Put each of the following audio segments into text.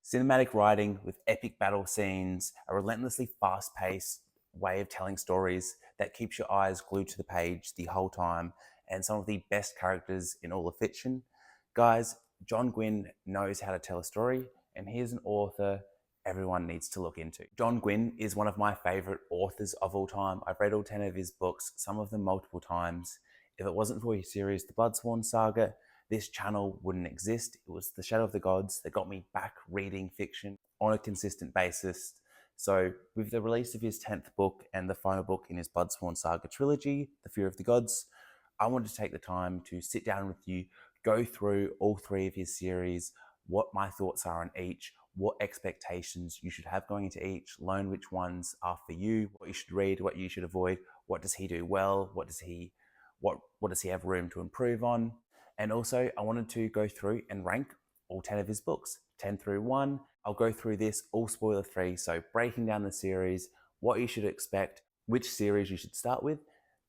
Cinematic writing with epic battle scenes, a relentlessly fast-paced way of telling stories that keeps your eyes glued to the page the whole time, and some of the best characters in all of fiction. Guys, John Gwynne knows how to tell a story, and he's an author everyone needs to look into. John Gwynne is one of my favorite authors of all time. I've read all 10 of his books, some of them multiple times. If it wasn't for his series, The Bloodsworn Saga, this channel wouldn't exist. It was the Shadow of the Gods that got me back reading fiction on a consistent basis. So with the release of his 10th book and the final book in his Bloodsworn Saga trilogy, The Fear of the Gods, I wanted to take the time to sit down with you, go through all three of his series, what my thoughts are on each, what expectations you should have going into each, learn which ones are for you, what you should read, what you should avoid, what does he do well, what does he have room to improve on. And also I wanted to go through and rank all 10 of his books, 10 through 1. I'll go through this all spoiler free, so breaking down the series, what you should expect, which series you should start with,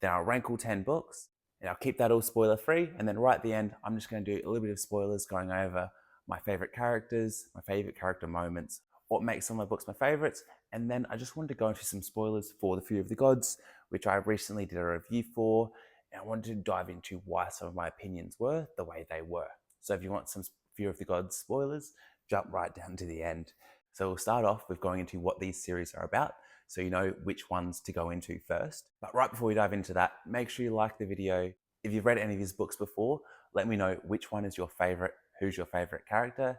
then I'll rank all 10 books, and I'll keep that all spoiler free, and then right at the end, I'm just going to do a little bit of spoilers going over my favorite characters, my favorite character moments, what makes some of my books my favorites, and then I just wanted to go into some spoilers for The Fear of the Gods, which I recently did a review for, and I wanted to dive into why some of my opinions were the way they were. So if you want some Fear of the Gods spoilers, jump right down to the end. So we'll start off with going into what these series are about, so you know which ones to go into first. But right before we dive into that, make sure you like the video. If you've read any of his books before, let me know which one is your favorite, who's your favorite character,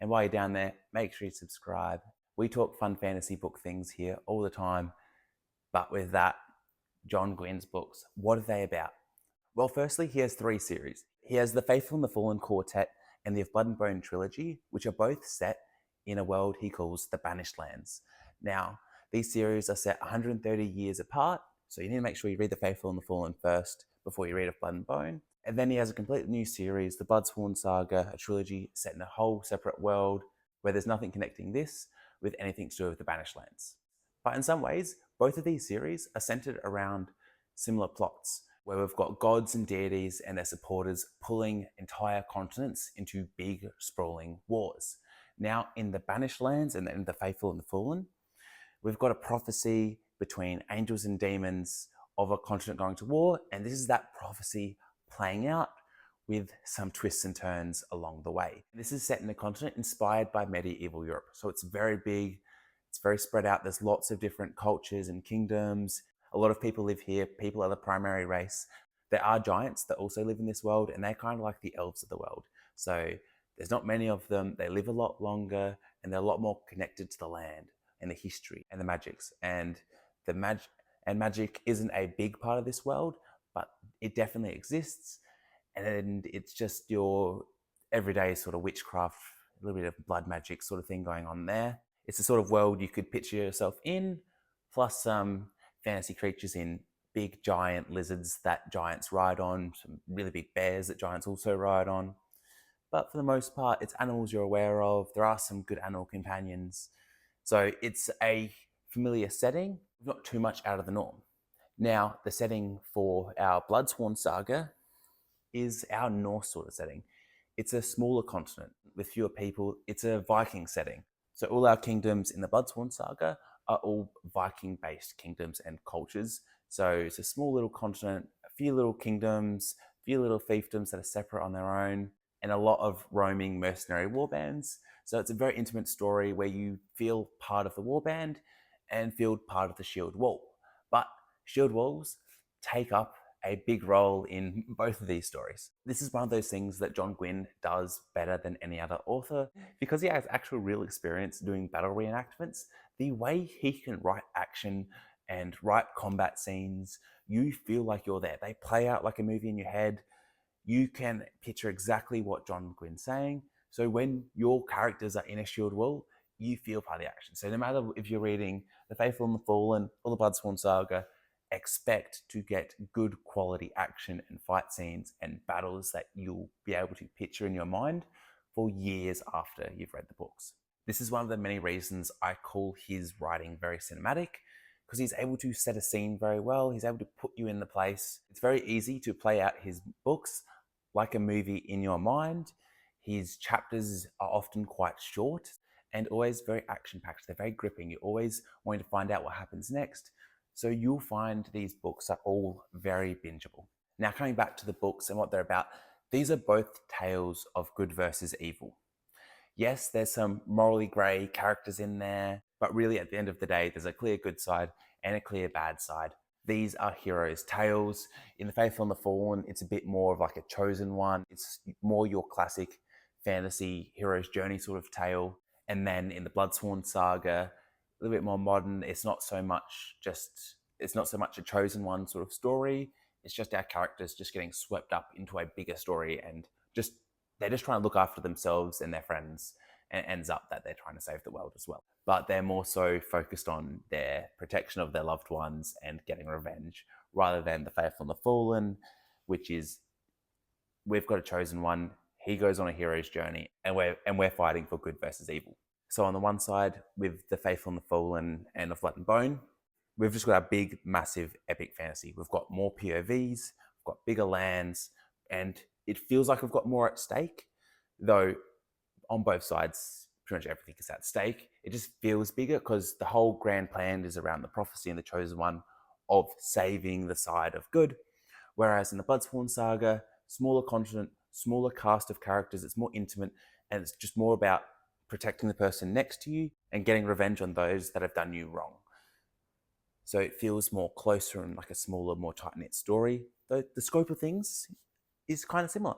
and while you're down there, make sure you subscribe. We talk fun fantasy book things here all the time, but with that, John Gwynne's books, what are they about? Well, firstly, he has 3 series. He has the Faithful and the Fallen Quartet and the Of Blood and Bone trilogy, which are both set in a world he calls the Banished Lands. Now, these series are set 130 years apart, so you need to make sure you read the Faithful and the Fallen first before you read Of Blood and Bone. And then he has a completely new series, the Bloodsworn Saga, a trilogy set in a whole separate world where there's nothing connecting this with anything to do with the Banished Lands. But in some ways, both of these series are centered around similar plots, where we've got gods and deities and their supporters pulling entire continents into big, sprawling wars. Now, in the Banished Lands and in the Faithful and the Fallen, we've got a prophecy between angels and demons of a continent going to war, and this is that prophecy playing out with some twists and turns along the way. This is set in a continent inspired by medieval Europe, so it's very big, it's very spread out, there's lots of different cultures and kingdoms. A lot of people live here, people are the primary race. There are giants that also live in this world, and they're kind of like the elves of the world. So there's not many of them, they live a lot longer, and they're a lot more connected to the land and the history and the magics. And magic isn't a big part of this world, but it definitely exists. And it's just your everyday sort of witchcraft, a little bit of blood magic sort of thing going on there. It's the sort of world you could picture yourself in, plus some fantasy creatures in big giant lizards that giants ride on, some really big bears that giants also ride on. But for the most part, it's animals you're aware of. There are some good animal companions. So it's a familiar setting, not too much out of the norm. Now, the setting for our Bloodsworn Saga is our Norse sort of setting. It's a smaller continent with fewer people. It's a Viking setting. So all our kingdoms in the Bloodsworn Saga are all Viking-based kingdoms and cultures. So it's a small little continent, a few little kingdoms, a few little fiefdoms that are separate on their own, and a lot of roaming mercenary warbands. So it's a very intimate story where you feel part of the warband and feel part of the shield wall. But shield walls take up a big role in both of these stories. This is one of those things that John Gwynne does better than any other author because he has actual real experience doing battle reenactments. The way he can write action and write combat scenes, you feel like you're there. They play out like a movie in your head. You can picture exactly what John Gwynne's saying. So when your characters are in a shield wall, you feel part of the action. So no matter if you're reading The Faithful and the Fallen or the Bloodsworn Saga, expect to get good quality action and fight scenes and battles that you'll be able to picture in your mind for years after you've read the books. This is one of the many reasons I call his writing very cinematic, because he's able to set a scene very well. He's able to put you in the place. It's very easy to play out his books like a movie in your mind. His chapters are often quite short, and always very action-packed. They're very gripping. You're always wanting to find out what happens next. So you'll find these books are all very bingeable. Now, coming back to the books and what they're about, these are both tales of good versus evil. Yes, there's some morally grey characters in there, but really at the end of the day, there's a clear good side and a clear bad side. These are heroes' tales. In The Faithful and the Fallen, it's a bit more of like a chosen one. It's more your classic fantasy hero's journey sort of tale. And then in the Bloodsworn Saga, a little bit more modern. It's not so much a chosen one sort of story. It's just our characters just getting swept up into a bigger story, and they're just trying to look after themselves and their friends, and it ends up that they're trying to save the world as well. But they're more so focused on their protection of their loved ones and getting revenge, rather than The Faithful and the Fallen, which is, we've got a chosen one, he goes on a hero's journey, and we're fighting for good versus evil. So on the one side, with The Faithful and the Fallen and Of Blood and Bone, we've just got a big, massive, epic fantasy. We've got more POVs, we've got bigger lands, and it feels like we've got more at stake, though on both sides, pretty much everything is at stake. It just feels bigger because the whole grand plan is around the prophecy and the chosen one of saving the side of good. Whereas in the Bloodsworn Saga, smaller continent, smaller cast of characters, it's more intimate, and it's just more about protecting the person next to you and getting revenge on those that have done you wrong. So it feels more closer and like a smaller, more tight-knit story, though the scope of things is kind of similar.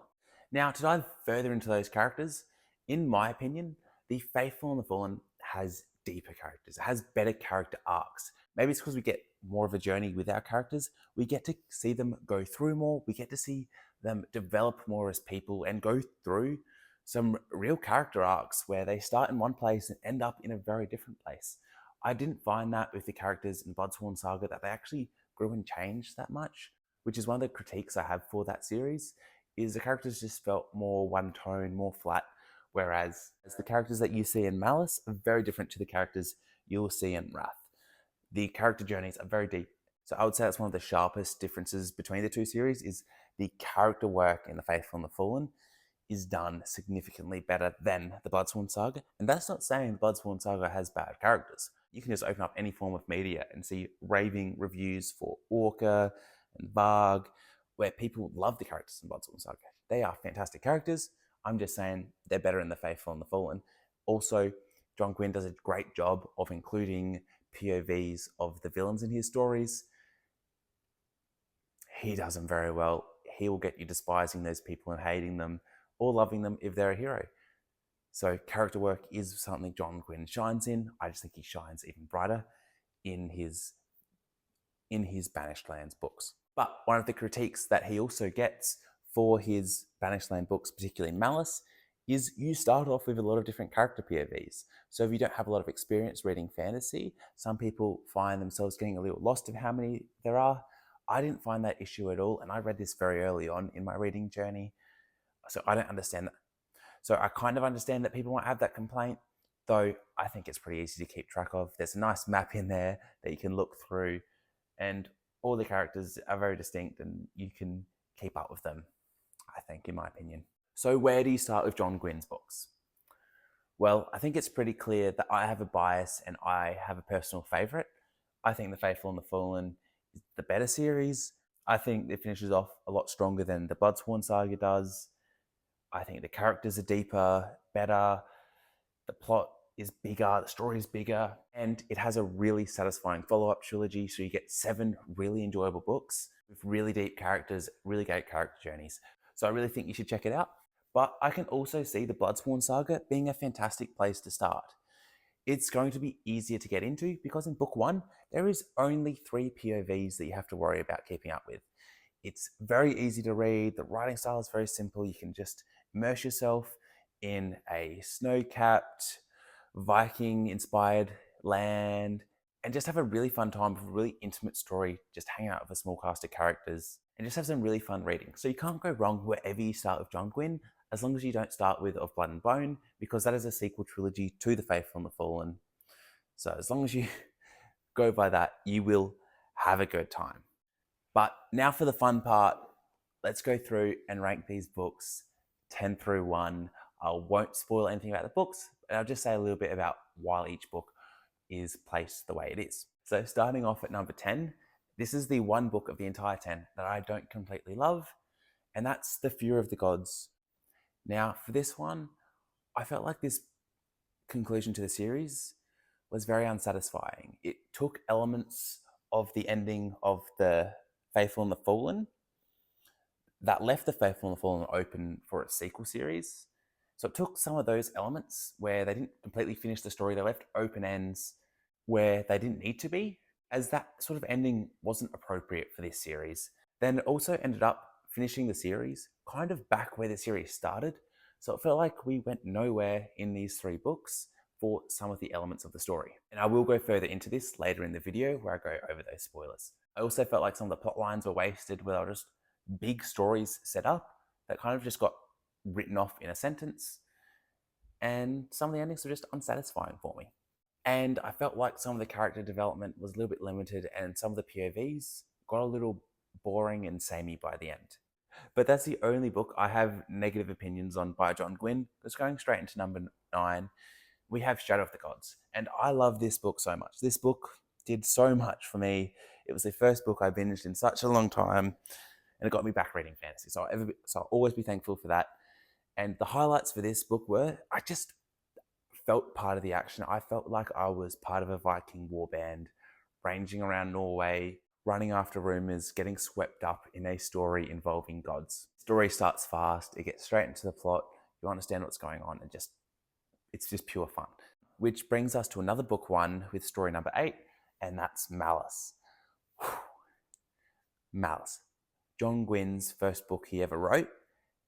Now, to dive further into those characters, in my opinion, The Faithful and the Fallen has deeper characters. It has better character arcs. Maybe it's because we get more of a journey with our characters. We get to see them go through more. We get to see them develop more as people and go through some real character arcs where they start in one place and end up in a very different place. I didn't find that with the characters in Bloodsworn Saga, that they actually grew and changed that much, which is one of the critiques I have for that series, is the characters just felt more one tone, more flat, whereas the characters that you see in Malice are very different to the characters you'll see in Wrath. The character journeys are very deep. So I would say that's one of the sharpest differences between the two series, is the character work in The Faithful and the Fallen is done significantly better than the Bloodsworn Saga. And that's not saying the Bloodsworn Saga has bad characters. You can just open up any form of media and see raving reviews for Orca and Varg, where people love the characters in Bloodsworn Saga. They are fantastic characters. I'm just saying they're better in The Faithful and the Fallen. Also, John Gwynne does a great job of including POVs of the villains in his stories. He does them very well. He will get you despising those people and hating them, or loving them if they're a hero. So character work is something John Gwynne shines in. I just think he shines even brighter in his Banished Lands books. But one of the critiques that he also gets for his Banished Land books, particularly in Malice, is you start off with a lot of different character POVs. So if you don't have a lot of experience reading fantasy, some people find themselves getting a little lost of how many there are. I didn't find that issue at all, and I read this very early on in my reading journey, so I don't understand that. So I kind of understand that people might have that complaint, though I think it's pretty easy to keep track of. There's a nice map in there that you can look through, and all the characters are very distinct and you can keep up with them, I think, in my opinion. So where do you start with John Gwynne's books? Well, I think it's pretty clear that I have a bias and I have a personal favourite. I think The Faithful and the Fallen is the better series. I think it finishes off a lot stronger than the Bloodsworn Saga does. I think the characters are deeper, better, the plot is bigger, the story is bigger, and it has a really satisfying follow-up trilogy, so you get 7 really enjoyable books with really deep characters, really great character journeys. So I really think you should check it out. But I can also see the Bloodsworn Saga being a fantastic place to start. It's going to be easier to get into because in book 1, there is only 3 POVs that you have to worry about keeping up with. It's very easy to read, the writing style is very simple, you can just immerse yourself in a snow-capped, Viking-inspired land and just have a really fun time with a really intimate story, just hanging out with a small cast of characters and just have some really fun reading. So you can't go wrong wherever you start with John Gwynne, as long as you don't start with Of Blood and Bone, because that is a sequel trilogy to The Faithful and the Fallen. So as long as you go by that, you will have a good time. But now for the fun part, let's go through and rank these books 10 through 1. I won't spoil anything about the books. And I'll just say a little bit about why each book is placed the way it is. So starting off at number 10, this is the one book of the entire 10 that I don't completely love, and that's The Fear of the Gods. Now, for this one, I felt like this conclusion to the series was very unsatisfying. It took elements of the ending of The Faithful and the Fallen that left The Faithful and the Fallen open for a sequel series. So it took some of those elements where they didn't completely finish the story, they left open ends where they didn't need to be, as that sort of ending wasn't appropriate for this series. Then it also ended up finishing the series kind of back where the series started. So it felt like we went nowhere in these 3 books for some of the elements of the story. And I will go further into this later in the video where I go over those spoilers. I also felt like some of the plot lines were wasted, where they were just big stories set up that kind of just got written off in a sentence. And some of the endings were just unsatisfying for me. And I felt like some of the character development was a little bit limited, and some of the POVs got a little boring and samey by the end. But that's the only book I have negative opinions on by John Gwynne. Just going straight into number 9, we have Shadow of the Gods. And I love this book so much. This book did so much for me. It was the first book I binged in such a long time, and it got me back reading fantasy. So I'll always be thankful for that. And the highlights for this book were, I just felt part of the action. I felt like I was part of a Viking warband, ranging around Norway, running after rumors, getting swept up in a story involving gods. The story starts fast, it gets straight into the plot, you understand what's going on, and it's just pure fun. Which brings us to another book 1 with story number 8, and that's Malice. Malice. John Gwynne's first book he ever wrote.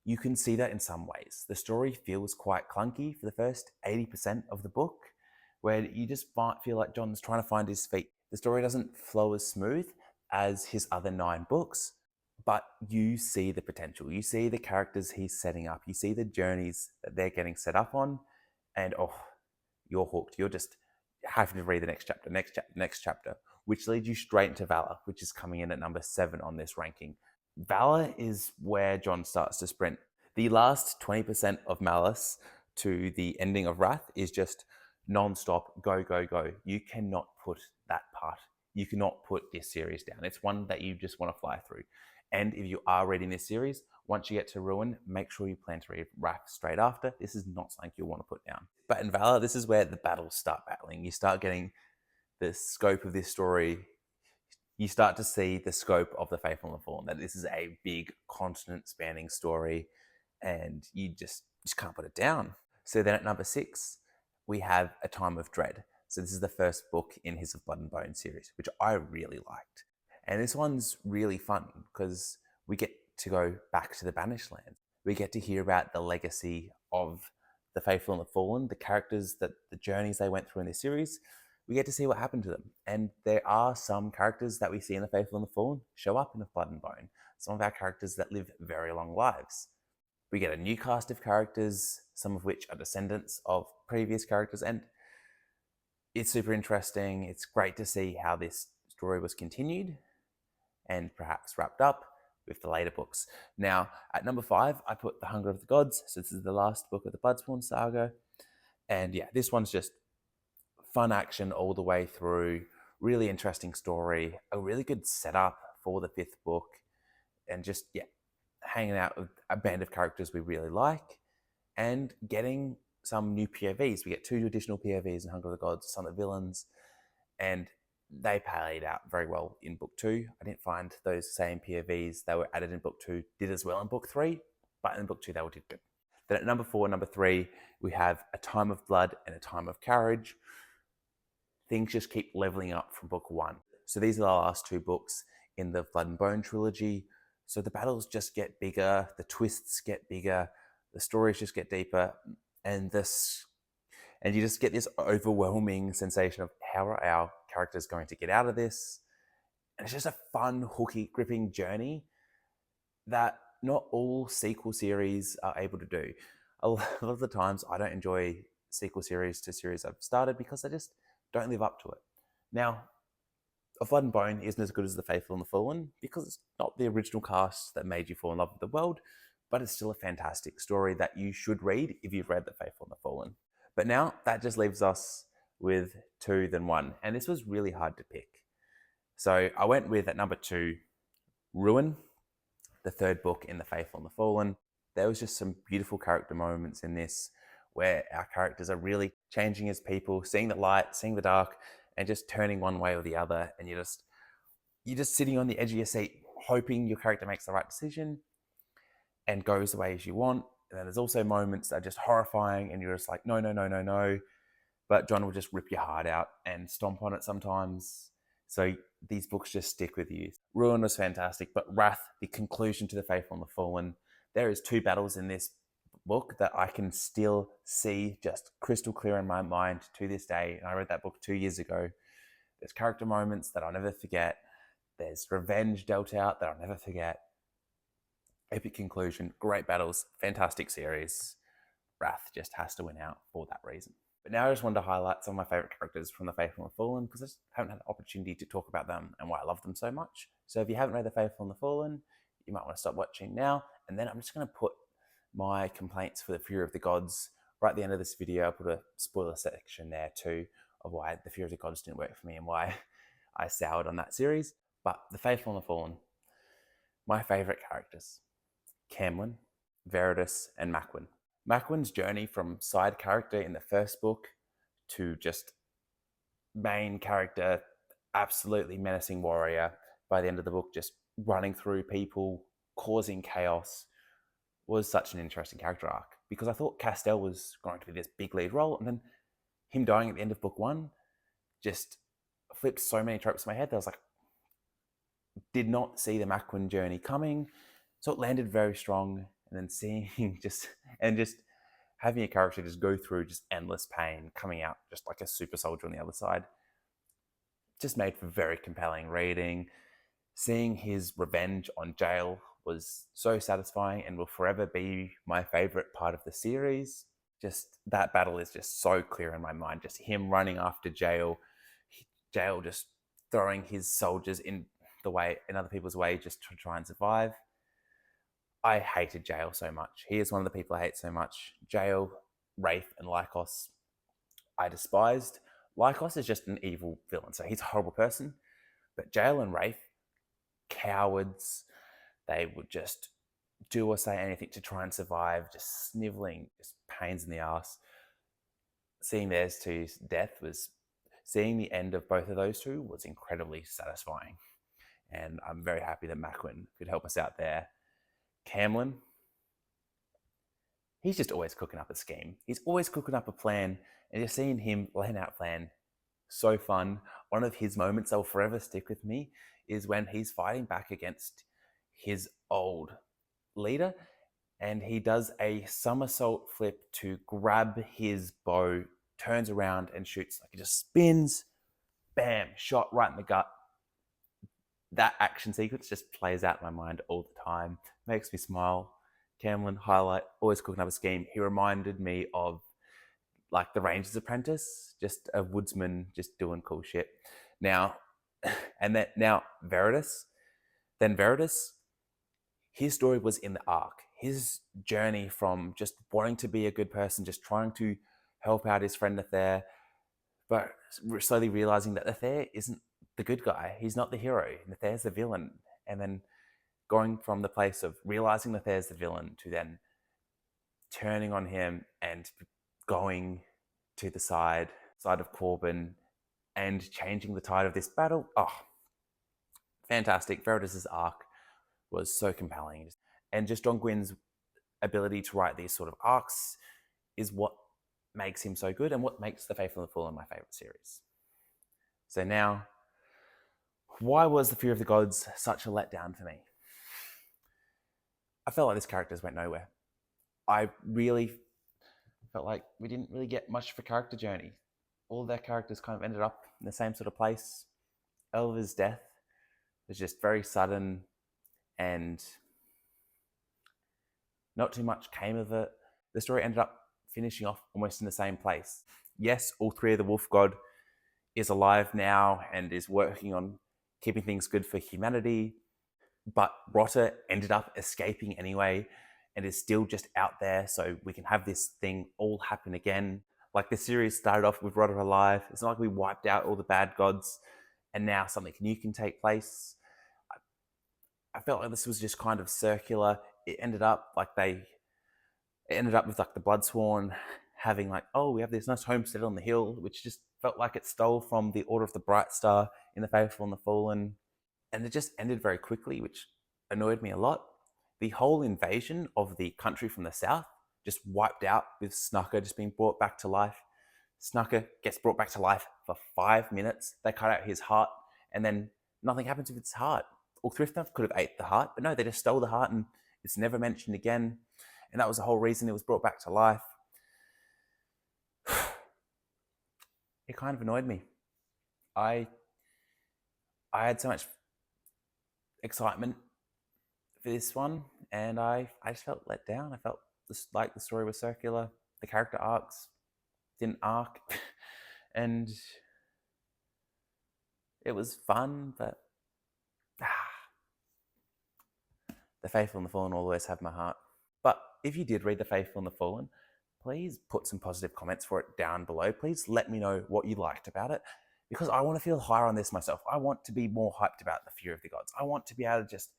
You can see that in some ways. The story feels quite clunky for the first 80% of the book, where you just might feel like John's trying to find his feet. The story doesn't flow as smooth as his other 9 books, but you see the potential. You see the characters he's setting up. You see the journeys that they're getting set up on, and you're hooked. You're just having to read the next chapter, which leads you straight into Valor, which is coming in at number 7 on this ranking. Valor is where John starts to sprint. The last 20% of Malice to the ending of Wrath is just non-stop, go, go, go. You cannot put that part. You cannot put this series down. It's one that you just want to fly through. And if you are reading this series, once you get to Ruin, make sure you plan to read Wrath straight after. This is not something you'll want to put down. But in Valor, this is where the battles start battling. You start getting the scope of this story. You start to see the scope of The Faithful and the Fallen, that this is a big continent-spanning story, and you just can't put it down. So then at number 6, we have A Time of Dread. So this is the first book in his Of Blood and Bone series, which I really liked. And this one's really fun because we get to go back to the Banished Lands. We get to hear about the legacy of The Faithful and the Fallen, the characters, the journeys they went through in this series. We get to see what happened to them. And there are some characters that we see in The Faithful and the Fallen show up in Of Blood and Bone. Some of our characters that live very long lives. We get a new cast of characters, some of which are descendants of previous characters, and it's super interesting. It's great to see how this story was continued and perhaps wrapped up with the later books. Now, at number 5, I put The Hunger of the Gods. So this is the last book of the Bloodsworn Saga. And yeah, this one's just fun action all the way through, really interesting story, a really good setup for the 5th book, and just, yeah, hanging out with a band of characters we really like, and getting some new POVs. We get 2 additional POVs in Hunger of the Gods, some of the villains, and they played out very well in book 2. I didn't find those same POVs that were added in book 2 did as well in book 3, but in book 2 they all did good. Then at number 4 and number 3, we have A Time of Blood and A Time of Courage. Things just keep leveling up from book 1. So these are the last 2 books in the Blood and Bone trilogy. So the battles just get bigger, the twists get bigger, the stories just get deeper, and you just get this overwhelming sensation of how are our characters going to get out of this. And it's just a fun, hooky, gripping journey that not all sequel series are able to do. A lot of the times I don't enjoy sequel series to series I've started because they just don't live up to it. Now, Of Blood and Bone isn't as good as The Faithful and the Fallen because it's not the original cast that made you fall in love with the world, but it's still a fantastic story that you should read if you've read The Faithful and the Fallen. But now that just leaves us with 2 than 1. And this was really hard to pick. So I went with, at number 2, Ruin, the third book in the Faithful and the Fallen. There was just some beautiful character moments in this where our characters are really changing as people, seeing the light, seeing the dark, and just turning one way or the other. And you're just sitting on the edge of your seat, hoping your character makes the right decision and goes the way as you want. And then there's also moments that are just horrifying, and you're just like, no, no, no, no, no. But John will just rip your heart out and stomp on it sometimes. So these books just stick with you. Ruin was fantastic, but Wrath, the conclusion to the Faithful and the Fallen, there is 2 battles in this book that I can still see just crystal clear in my mind to this day. And I read that book 2 years ago. There's character moments that I'll never forget. There's revenge dealt out that I'll never forget. Epic conclusion, great battles, fantastic series. Wrath just has to win out for that reason. But now I just wanted to highlight some of my favourite characters from The Faithful and the Fallen, because I just haven't had the opportunity to talk about them and why I love them so much. So if you haven't read The Faithful and the Fallen, you might want to stop watching now. And then I'm just going to put my complaints for The Fury of the Gods right at the end of this video. I'll put a spoiler section there too of why The Fury of the Gods didn't work for me and why I soured on that series. But The Faithful and the Fallen, my favourite characters: Camlin, Veritas, and Macwin. Macwin's journey from side character in the first book to just main character, absolutely menacing warrior by the end of the book, just running through people, causing chaos, was such an interesting character arc, because I thought Castell was going to be this big lead role, and then him dying at the end of book 1 just flipped so many tropes in my head that I was like, did not see the Macwin journey coming. So it landed very strong, and then seeing just having a character just go through just endless pain, coming out just like a super soldier on the other side, just made for very compelling reading. Seeing his revenge on Jael was so satisfying and will forever be my favorite part of the series. Just that battle is just so clear in my mind. Just him running after Jael, Jael just throwing his soldiers in other people's way just to try and survive. I hated Jael so much. He is one of the people I hate so much. Jael, Wraith, and Lycos, I despised. Lycos is just an evil villain, so he's a horrible person. But Jael and Wraith, cowards. They would just do or say anything to try and survive, just sniveling, just pains in the ass. Seeing theirs two's death was, seeing the end of both of those two was incredibly satisfying. And I'm very happy that Macwin could help us out there. Camlin, he's just always cooking up a scheme. He's always cooking up a plan, and just seeing him laying out a plan, so fun. One of his moments that will forever stick with me is when he's fighting back against his old leader, and he does a somersault flip to grab his bow, turns around and shoots. Like, it just spins, bam, shot right in the gut. That action sequence just plays out in my mind all the time. Makes me smile. Camlin, highlight, always cooking up a scheme. He reminded me of like the Ranger's Apprentice, just a woodsman just doing cool shit. Now, Veritas. Then Veritas, his story was in the arc. His journey from just wanting to be a good person, just trying to help out his friend Nether, but slowly realizing that Nether isn't the good guy. He's not the hero. Nether's the villain. And then going from the place of realizing Nether's the villain to then turning on him and going to the side of Corbin and changing the tide of this battle. Oh, fantastic. Veritas' arc was so compelling. And just John Gwynne's ability to write these sort of arcs is what makes him so good and what makes The Faithful and the Fallen my favorite series. So now, why was The Fury of the Gods such a letdown for me? I felt like these characters went nowhere. I really felt like we didn't really get much of a character journey. All of their characters kind of ended up in the same sort of place. Elva's death was just very sudden and not too much came of it. The story ended up finishing off almost in the same place. Yes, all 3 of the Wolf God is alive now and is working on keeping things good for humanity, but Rotter ended up escaping anyway and is still just out there, so we can have this thing all happen again. Like the series started off with Rod alive. It's not like we wiped out all the bad gods and now something new can take place. I felt like this was just kind of circular. It ended up with like the Bloodsworn having like, oh, we have this nice homestead on the hill, which just felt like it stole from the Order of the Bright Star in the Faithful and the Fallen. And it just ended very quickly, which annoyed me a lot. The whole invasion of the country from the south just wiped out with Snucker just being brought back to life. Snucker gets brought back to life for 5 minutes. They cut out his heart, and then nothing happens with his heart. Or Thriftuff could have ate the heart, but no, they just stole the heart and it's never mentioned again. And that was the whole reason it was brought back to life. It kind of annoyed me. I had so much excitement for this one, and I just felt let down. I felt like the story was circular. The character arcs didn't arc, and it was fun, but the Faithful and the Fallen always have my heart. But if you did read the Faithful and the Fallen, please put some positive comments for it down below. Please let me know what you liked about it, because I want to feel higher on this myself. I want to be more hyped about the Fury of the Gods. I want to be able to just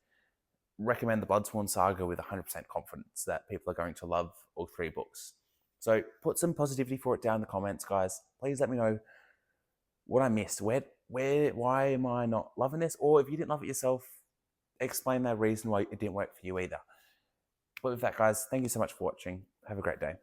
recommend the Bloodsworn Saga with 100% confidence that people are going to love all 3 books. So put some positivity for it down in the comments, guys. Please let me know what I missed. Why am I not loving this? Or if you didn't love it yourself, explain that reason why it didn't work for you either. But with that, guys, thank you so much for watching. Have a great day.